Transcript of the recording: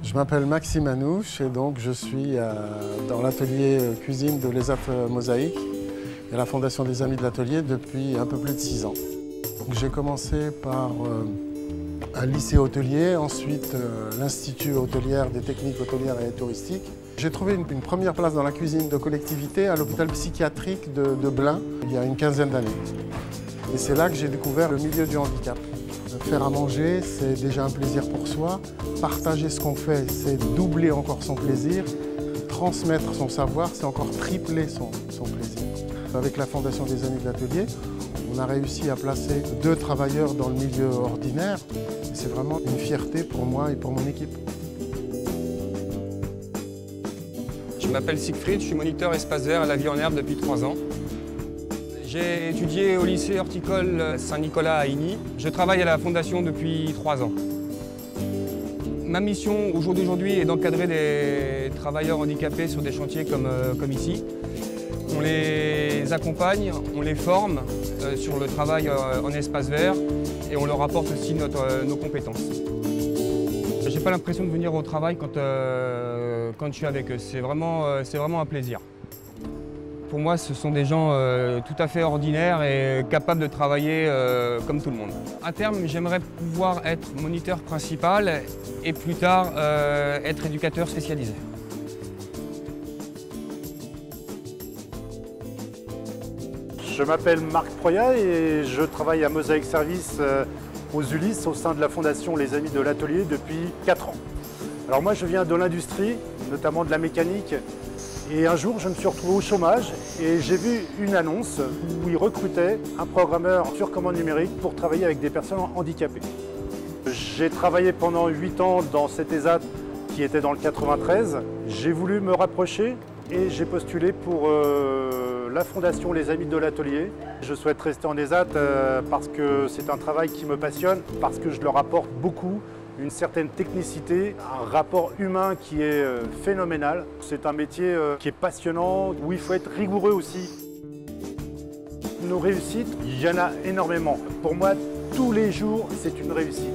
Je m'appelle Maxime Anouche et donc je suis dans l'atelier cuisine de l'ESAF Mosaïque et à la Fondation des Amis de l'Atelier depuis un peu plus de 6 ans. J'ai commencé par un lycée hôtelier, ensuite l'Institut hôtelière des techniques hôtelières et touristiques. J'ai trouvé une première place dans la cuisine de collectivité à l'hôpital psychiatrique de Blain il y a une quinzaine d'années. Et c'est là que j'ai découvert le milieu du handicap. Faire à manger, c'est déjà un plaisir pour soi. Partager ce qu'on fait, c'est doubler encore son plaisir. Transmettre son savoir, c'est encore tripler son plaisir. Avec la Fondation des Amis de l'Atelier, on a réussi à placer 2 travailleurs dans le milieu ordinaire. C'est vraiment une fierté pour moi et pour mon équipe. Je m'appelle Siegfried, je suis moniteur espace vert à la vie en herbe depuis 3 ans. J'ai étudié au lycée horticole Saint-Nicolas à Igny. Je travaille à la Fondation depuis 3 ans. Ma mission au jour d'aujourd'hui est d'encadrer des travailleurs handicapés sur des chantiers comme ici. On les accompagne, on les forme sur le travail en espace vert et on leur apporte aussi nos compétences. Je n'ai pas l'impression de venir au travail quand je suis avec eux. C'est vraiment un plaisir. Pour moi, ce sont des gens tout à fait ordinaires et capables de travailler comme tout le monde. À terme, j'aimerais pouvoir être moniteur principal et plus tard être éducateur spécialisé. Je m'appelle Marc Proya et je travaille à Mosaïque Service aux Ulysses au sein de la Fondation Les Amis de l'Atelier depuis 4 ans. Alors moi, je viens de l'industrie, notamment de la mécanique. Et un jour, je me suis retrouvé au chômage et j'ai vu une annonce où ils recrutaient un programmeur sur commande numérique pour travailler avec des personnes handicapées. J'ai travaillé pendant 8 ans dans cet ESAT qui était dans le 93. J'ai voulu me rapprocher et j'ai postulé pour la Fondation Les Amis de l'Atelier. Je souhaite rester en ESAT parce que c'est un travail qui me passionne, parce que je leur apporte beaucoup. Une certaine technicité, un rapport humain qui est phénoménal. C'est un métier qui est passionnant, où il faut être rigoureux aussi. Nos réussites, il y en a énormément. Pour moi, tous les jours, c'est une réussite.